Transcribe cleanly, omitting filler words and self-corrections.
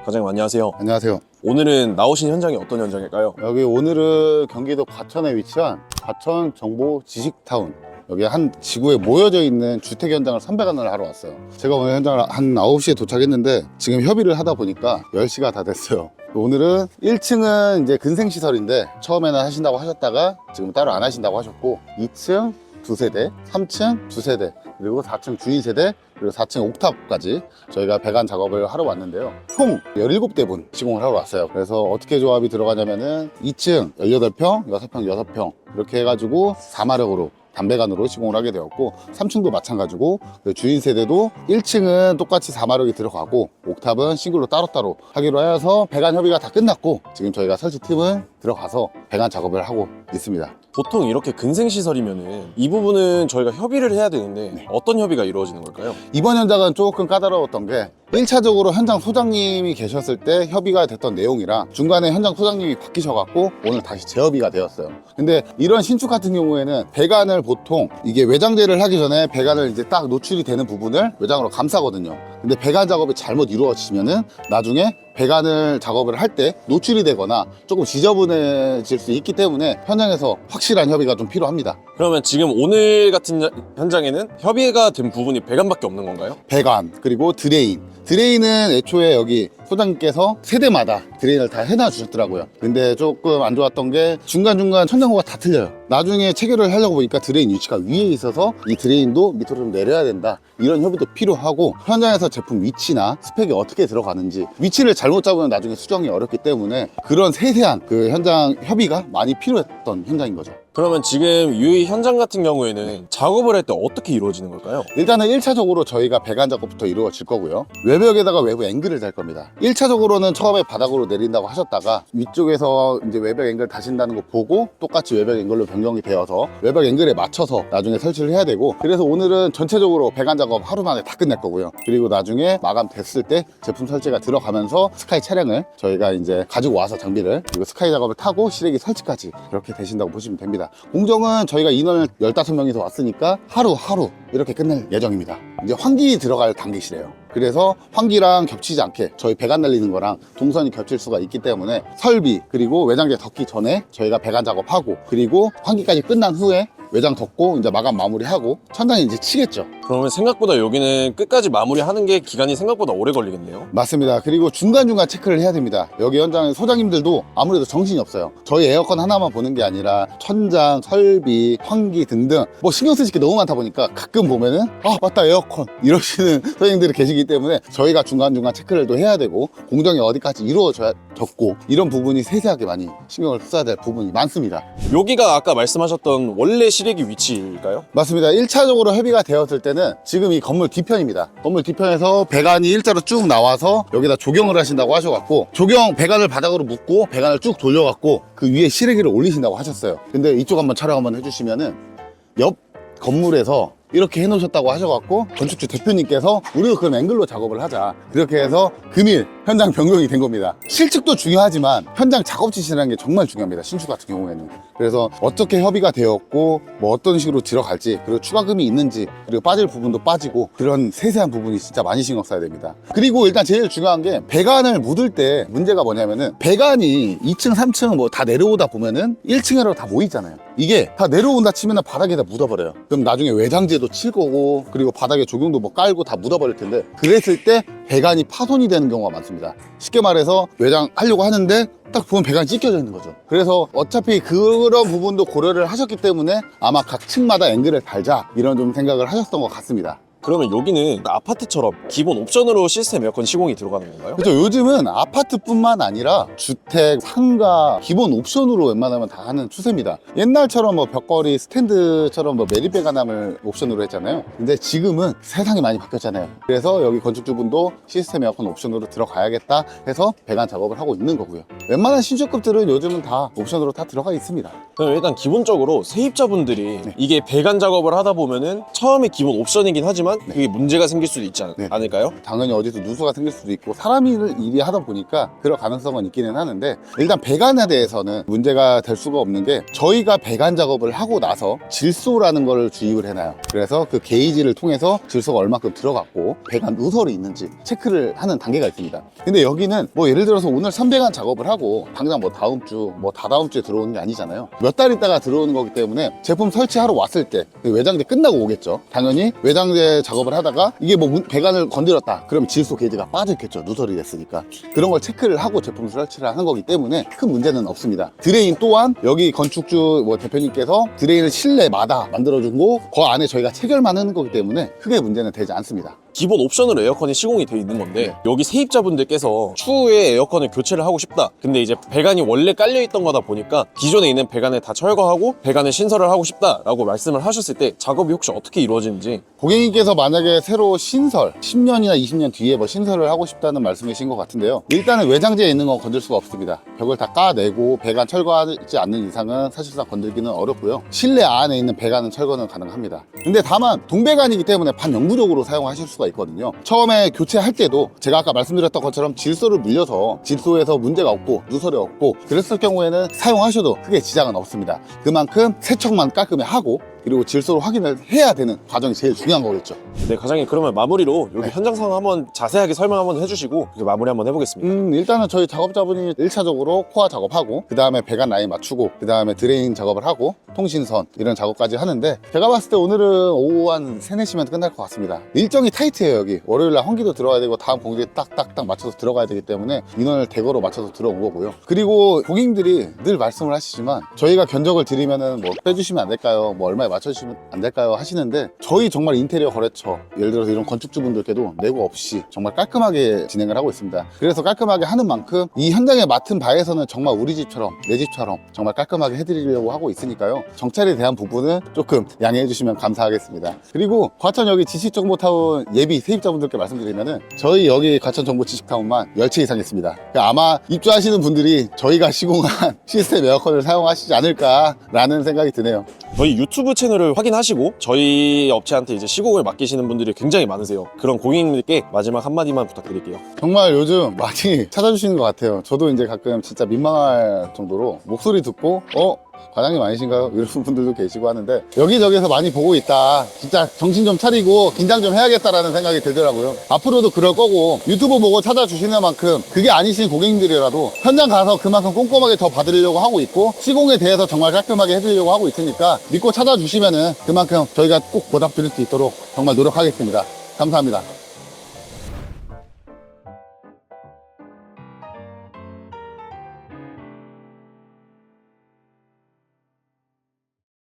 과장님 안녕하세요. 안녕하세요. 오늘은 나오신 현장이 어떤 현장일까요? 여기 오늘은 경기도 과천에 위치한 과천 정보 지식타운, 여기 한 지구에 모여져 있는 주택 현장을 선별관을 하러 왔어요. 제가 오늘 현장을 한 9시에 도착했는데 지금 협의를 하다 보니까 10시가 다 됐어요. 오늘은 1층은 이제 근생시설인데 처음에는 하신다고 하셨다가 지금 따로 안 하신다고 하셨고, 2층 2세대, 3층 2세대, 그리고 4층 주인 세대, 그리고 4층 옥탑까지 저희가 배관 작업을 하러 왔는데요. 총 17대분 시공을 하러 왔어요. 그래서 어떻게 조합이 들어가냐면은 2층 18평, 6평, 6평 이렇게 해가지고 4마력으로 단배관으로 시공을 하게 되었고, 3층도 마찬가지고, 주인 세대도 1층은 똑같이 4마력이 들어가고 옥탑은 싱글로 따로따로 하기로 해서 배관 협의가 다 끝났고, 지금 저희가 설치팀은 들어가서 배관 작업을 하고 있습니다. 보통 이렇게 근생시설이면은 이 부분은 저희가 협의를 해야 되는데 어떤 협의가 이루어지는 걸까요? 이번 현장은 조금 까다로웠던 게, 1차적으로 현장 소장님이 계셨을 때 협의가 됐던 내용이랑 중간에 현장 소장님이 바뀌셔갖고 오늘 다시 재협의가 되었어요. 근데 이런 신축 같은 경우에는 배관을 보통 이게 외장재를 하기 전에 배관을 이제 딱 노출이 되는 부분을 외장으로 감싸거든요. 근데 배관 작업이 잘못 이루어지면은 나중에 배관을 작업을 할 때 노출이 되거나 조금 지저분해질 수 있기 때문에 현장에서 확실한 협의가 좀 필요합니다. 그러면 지금 오늘 같은 현장에는 협의가 된 부분이 배관밖에 없는 건가요? 배관, 그리고 드레인은 애초에 여기 소장님께서 세대마다 드레인을 다 해놔 주셨더라고요. 근데 조금 안 좋았던 게 중간중간 천장고가 다 틀려요. 나중에 체결을 하려고 보니까 드레인 위치가 위에 있어서 이 드레인도 밑으로 좀 내려야 된다, 이런 협의도 필요하고, 현장에서 제품 위치나 스펙이 어떻게 들어가는지 위치를 잘못 잡으면 나중에 수정이 어렵기 때문에 그런 세세한 그 현장 협의가 많이 필요했던 현장인 거죠. 그러면 지금 이 현장 같은 경우에는 작업을 할 때 어떻게 이루어지는 걸까요? 일단은 1차적으로 저희가 배관 작업부터 이루어질 거고요. 외벽에다가 외부 앵글을 달 겁니다. 1차적으로는 처음에 바닥으로 내린다고 하셨다가 위쪽에서 이제 외벽 앵글 다신다는 거 보고 똑같이 외벽 앵글로 변경이 되어서 외벽 앵글에 맞춰서 나중에 설치를 해야 되고, 그래서 오늘은 전체적으로 배관 작업 하루 만에 다 끝낼 거고요. 그리고 나중에 마감됐을 때 제품 설치가 들어가면서 스카이 차량을 저희가 이제 가지고 와서 장비를, 그리고 스카이 작업을 타고 실외기 설치까지 그렇게 되신다고 보시면 됩니다. 공정은 저희가 인원을 15명이서 왔으니까 하루하루 이렇게 끝낼 예정입니다. 이제 환기 들어갈 단계시래요. 그래서 환기랑 겹치지 않게 저희 배관 날리는 거랑 동선이 겹칠 수가 있기 때문에 설비, 그리고 외장재 덮기 전에 저희가 배관 작업하고, 그리고 환기까지 끝난 후에 외장 덮고 이제 마감 마무리하고 천장에 이제 치겠죠. 그러면 생각보다 여기는 끝까지 마무리하는 게 기간이 생각보다 오래 걸리겠네요. 맞습니다. 그리고 중간중간 체크를 해야 됩니다. 여기 현장의 소장님들도 아무래도 정신이 없어요. 저희 에어컨 하나만 보는 게 아니라 천장, 설비, 환기 등등 뭐 신경 쓰실 게 너무 많다 보니까 가끔 보면은 아 맞다 에어컨 이러시는 소장님들이 계시기 때문에 저희가 중간중간 체크를 또 해야 되고, 공정이 어디까지 이루어졌고, 이런 부분이 세세하게 많이 신경을 써야 될 부분이 많습니다. 여기가 아까 말씀하셨던 원래 실외기 위치일까요? 맞습니다. 1차적으로 협의가 되었을 때는 지금 이 건물 뒤편입니다. 건물 뒤편에서 배관이 일자로 쭉 나와서 여기다 조경을 하신다고 하셔갖고, 조경 배관을 바닥으로 묶고 배관을 쭉 돌려갖고 그 위에 실외기를 올리신다고 하셨어요. 근데 이쪽 한번 촬영 한번 해주시면은 옆 건물에서 이렇게 해놓으셨다고 하셔갖고 건축주 대표님께서 우리도 그럼 앵글로 작업을 하자, 그렇게 해서 금일 현장 변경이 된 겁니다. 실측도 중요하지만 현장 작업지시라는 게 정말 중요합니다, 신축 같은 경우에는. 그래서 어떻게 협의가 되었고 뭐 어떤 식으로 들어갈지, 그리고 추가금이 있는지, 그리고 빠질 부분도 빠지고, 그런 세세한 부분이 진짜 많이 신경 써야 됩니다. 그리고 일단 제일 중요한 게, 배관을 묻을 때 문제가 뭐냐면은 배관이 2층 3층 뭐 다 내려오다 보면은 1층으로 다 모이잖아요. 이게 다 내려온다 치면은 바닥에다 묻어버려요. 그럼 나중에 외장재도 칠 거고, 그리고 바닥에 조경도 뭐 깔고 다 묻어버릴 텐데, 그랬을 때 배관이 파손이 되는 경우가 많습니다. 쉽게 말해서 외장 하려고 하는데 딱 보면 배관이 찢겨져 있는 거죠. 그래서 어차피 그런 부분도 고려를 하셨기 때문에 아마 각 층마다 앵글을 달자, 이런 좀 생각을 하셨던 것 같습니다. 그러면 여기는 아파트처럼 기본 옵션으로 시스템 에어컨 시공이 들어가는 건가요? 그렇죠. 요즘은 아파트뿐만 아니라 주택, 상가 기본 옵션으로 웬만하면 다 하는 추세입니다. 옛날처럼 뭐 벽걸이 스탠드처럼 뭐 매립배관함을 옵션으로 했잖아요. 근데 지금은 세상이 많이 바뀌었잖아요. 그래서 여기 건축주분도 시스템 에어컨 옵션으로 들어가야겠다 해서 배관 작업을 하고 있는 거고요. 웬만한 신축급들은 요즘은 다 옵션으로 다 들어가 있습니다. 그럼 일단 기본적으로 세입자분들이 이게 배관 작업을 하다 보면은 처음에 기본 옵션이긴 하지만 하지만 그게 문제가 생길 수도 있지 네. 않을까요? 당연히 어디서 누수가 생길 수도 있고 사람이 일이 하다 보니까 그럴 가능성은 있기는 하는데, 일단 배관에 대해서는 문제가 될 수가 없는 게 저희가 배관 작업을 하고 나서 질소라는 걸 주입을 해놔요. 그래서 그 게이지를 통해서 질소가 얼마큼 들어갔고 배관 누설이 있는지 체크를 하는 단계가 있습니다. 근데 여기는 뭐 예를 들어서 오늘 선배관 작업을 하고 당장 뭐 다음 주 뭐 다다음 주에 들어오는 게 아니잖아요. 몇 달 있다가 들어오는 거기 때문에 제품 설치하러 왔을 때 외장재 끝나고 오겠죠. 당연히 외장재 작업을 하다가 이게 뭐 배관을 건드렸다 그럼 질소 게이지가 빠졌겠죠. 누설이 됐으니까. 그런 걸 체크를 하고 제품 설치를 하는 거기 때문에 큰 문제는 없습니다. 드레인 또한 여기 건축주 뭐 대표님께서 드레인을 실내마다 만들어주고 그 안에 저희가 체결만 하는 거기 때문에 크게 문제는 되지 않습니다. 기본 옵션으로 에어컨이 시공이 되어 있는 건데 네. 여기 세입자분들께서 추후에 에어컨을 교체를 하고 싶다. 근데 이제 배관이 원래 깔려 있던 거다 보니까 기존에 있는 배관을 다 철거하고 배관을 신설을 하고 싶다라고 말씀을 하셨을 때 작업이 혹시 어떻게 이루어지는지. 고객님께서 만약에 새로 신설 10년이나 20년 뒤에 뭐 신설을 하고 싶다는 말씀이신 것 같은데요. 일단은 외장재에 있는 건 건들 수가 없습니다. 벽을 다 까내고 배관 철거하지 않는 이상은 사실상 건들기는 어렵고요. 실내 안에 있는 배관은 철거는 가능합니다. 근데 다만 동배관이기 때문에 반영구적으로 사용하실 수가 있거든요. 처음에 교체할 때도 제가 아까 말씀드렸던 것처럼 질소를 물려서 질소에서 문제가 없고 누설이 없고 그랬을 경우에는 사용하셔도 크게 지장은 없습니다. 그만큼 세척만 깔끔히 하고 그리고 질소를 확인을 해야 되는 과정이 제일 중요한 거겠죠. 네, 과장님 그러면 마무리로 여기 네. 현장 상황 한번 자세하게 설명 한번 해주시고 이제 마무리 한번 해보겠습니다. 일단은 저희 작업자분이 1차적으로 코어 작업하고 그 다음에 배관 라인 맞추고 그 다음에 드레인 작업을 하고 통신선 이런 작업까지 하는데, 제가 봤을 때 오늘은 오후 한 3, 4시면 끝날 것 같습니다. 일정이 타이트해요. 여기 월요일날 환기도 들어가야 되고 다음 공기에 딱딱딱 맞춰서 들어가야 되기 때문에 인원을 대거로 맞춰서 들어온 거고요. 그리고 고객님들이 늘 말씀을 하시지만 저희가 견적을 드리면은 뭐 빼주시면 안 될까요? 뭐 얼마에 맞춰주시면 안 될까요? 하시는데 저희 정말 인테리어 거래처 예를 들어서 이런 건축주분들께도 내고 없이 정말 깔끔하게 진행을 하고 있습니다. 그래서 깔끔하게 하는 만큼 이 현장에 맡은 바에서는 정말 우리 집처럼 내 집처럼 정말 깔끔하게 해드리려고 하고 있으니까요. 정찰에 대한 부분은 조금 양해해 주시면 감사하겠습니다. 그리고 과천 여기 지식정보타운 예비 세입자분들께 말씀드리면은 저희 여기 과천 정보 지식타운만 10채 이상 있습니다. 그러니까 아마 입주하시는 분들이 저희가 시공한 시스템 에어컨을 사용하시지 않을까라는 생각이 드네요. 저희 유튜브 채널을 확인하시고 저희 업체한테 이제 시공을 맡기시는 분들이 굉장히 많으세요. 그런 고객님들께 마지막 한마디만 부탁드릴게요. 정말 요즘 많이 찾아주시는 것 같아요. 저도 이제 가끔 진짜 민망할 정도로 목소리 듣고 과장님 아니신가요? 이런 분들도 계시고 하는데 여기저기서 많이 보고 있다. 진짜 정신 좀 차리고 긴장 좀 해야겠다라는 생각이 들더라고요. 앞으로도 그럴 거고 유튜브 보고 찾아주시는 만큼 그게 아니신 고객님들이라도 현장 가서 그만큼 꼼꼼하게 더 봐드리려고 하고 있고 시공에 대해서 정말 깔끔하게 해드리려고 하고 있으니까 믿고 찾아주시면은 그만큼 저희가 꼭 보답드릴 수 있도록 정말 노력하겠습니다. 감사합니다.